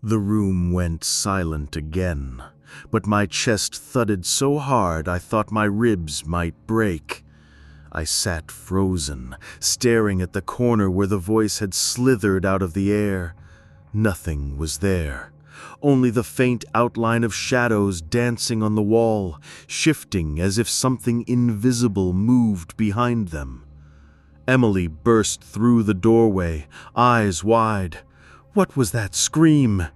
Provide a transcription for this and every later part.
The room went silent again, but my chest thudded so hard I thought my ribs might break. I sat frozen, staring at the corner where the voice had slithered out of the air. Nothing was there, only the faint outline of shadows dancing on the wall, shifting as if something invisible moved behind them. Emily burst through the doorway, eyes wide. What was that scream?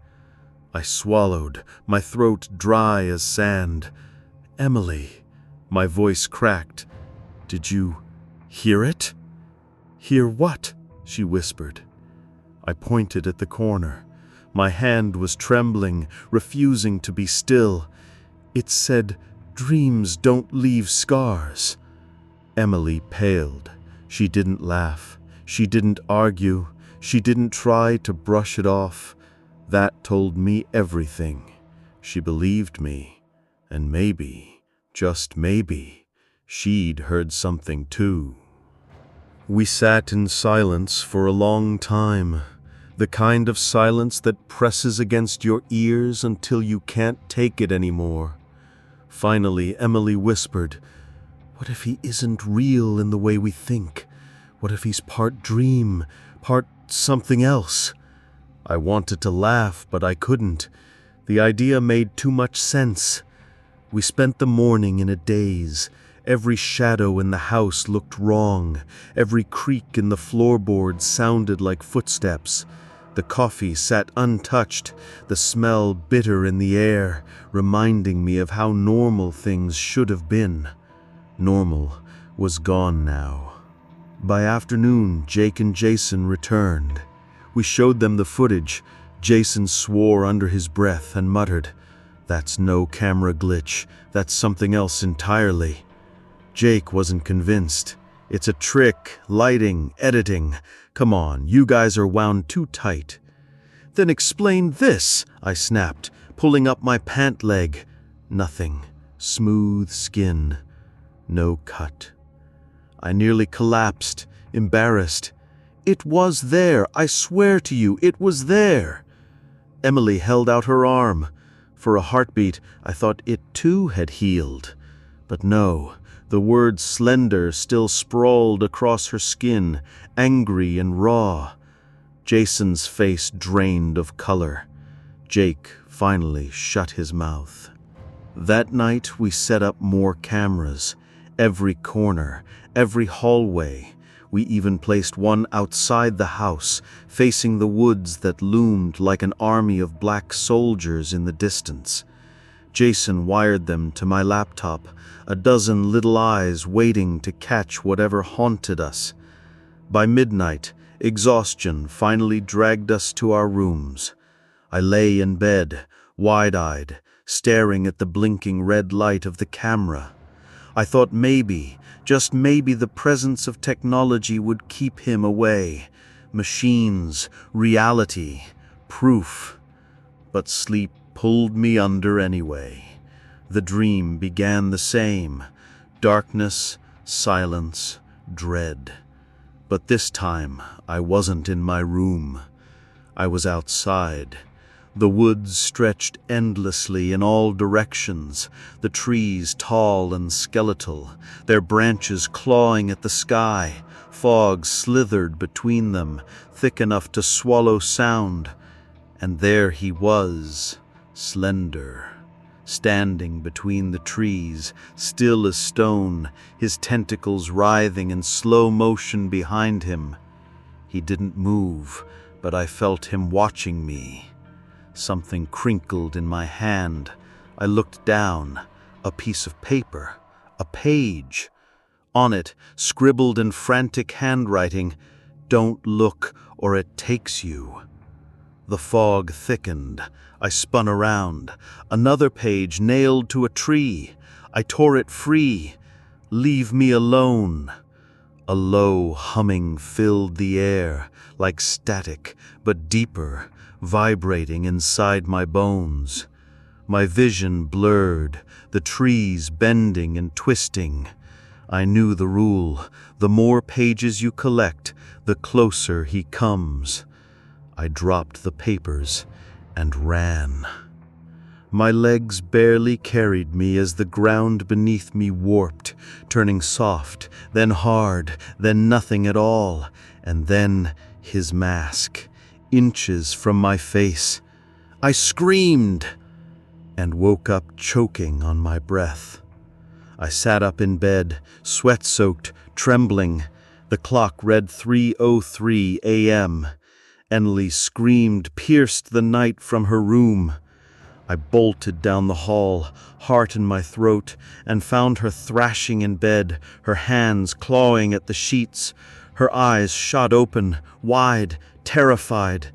I swallowed, my throat dry as sand. Emily, my voice cracked. Did you hear it? Hear what? She whispered. I pointed at the corner. My hand was trembling, refusing to be still. It said, "Dreams don't leave scars." Emily paled. She didn't laugh. She didn't argue. She didn't try to brush it off. That told me everything. She believed me. And maybe, just maybe, she'd heard something too. We sat in silence for a long time. The kind of silence that presses against your ears until you can't take it anymore. Finally, Emily whispered, "What if he isn't real in the way we think? What if he's part dream, part something else?" I wanted to laugh, but I couldn't. The idea made too much sense. We spent the morning in a daze. Every shadow in the house looked wrong. Every creak in the floorboards sounded like footsteps. The coffee sat untouched, the smell bitter in the air, reminding me of how normal things should have been. Normal was gone now. By afternoon, Jake and Jason returned. We showed them the footage. Jason swore under his breath and muttered, "That's no camera glitch. That's something else entirely." Jake wasn't convinced. "It's a trick, lighting, editing. Come on, you guys are wound too tight." "Then explain this," I snapped, pulling up my pant leg. Nothing. Smooth skin. No cut. I nearly collapsed, embarrassed. "It was there, I swear to you, it was there." Emily held out her arm. For a heartbeat, I thought it too had healed. But no, the word Slender still sprawled across her skin, angry and raw. Jason's face drained of color. Jake finally shut his mouth. That night we set up more cameras. Every corner, every hallway. We even placed one outside the house, facing the woods that loomed like an army of black soldiers in the distance. Jason wired them to my laptop, a dozen little eyes waiting to catch whatever haunted us. By midnight, exhaustion finally dragged us to our rooms. I lay in bed, wide-eyed, staring at the blinking red light of the camera. I thought maybe, just maybe, the presence of technology would keep him away. Machines, reality, proof. But sleep pulled me under anyway. The dream began the same. Darkness, silence, dread. But this time, I wasn't in my room. I was outside. The woods stretched endlessly in all directions, the trees tall and skeletal, their branches clawing at the sky. Fog slithered between them, thick enough to swallow sound. And there he was, Slender, standing between the trees, still as stone, his tentacles writhing in slow motion behind him. He didn't move, but I felt him watching me. Something crinkled in my hand. I looked down. A piece of paper. A page. On it, scribbled in frantic handwriting, "Don't look or it takes you." The fog thickened. I spun around. Another page nailed to a tree. I tore it free. "Leave me alone." A low humming filled the air, like static, but deeper, vibrating inside my bones. My vision blurred, the trees bending and twisting. I knew the rule: the more pages you collect, the closer he comes. I dropped the papers, and ran. My legs barely carried me as the ground beneath me warped, turning soft, then hard, then nothing at all, and then his mask, inches from my face. I screamed and woke up choking on my breath. I sat up in bed, sweat-soaked, trembling. The clock read 3:03 a.m. Emily's scream pierced the night from her room. I bolted down the hall, heart in my throat, and found her thrashing in bed, her hands clawing at the sheets. Her eyes shot open, wide, terrified.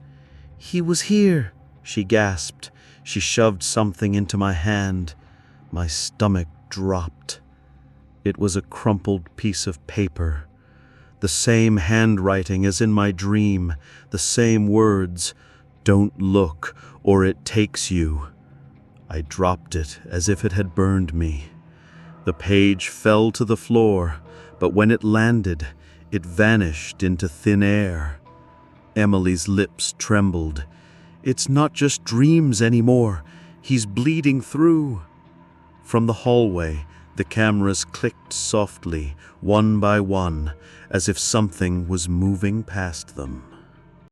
"He was here," she gasped. She shoved something into my hand. My stomach dropped. It was a crumpled piece of paper. The same handwriting as in my dream, the same words, "Don't look, or it takes you." I dropped it as if it had burned me. The page fell to the floor, but when it landed, it vanished into thin air. Emily's lips trembled. "It's not just dreams anymore. He's bleeding through." From the hallway, the cameras clicked softly, one by one, as if something was moving past them.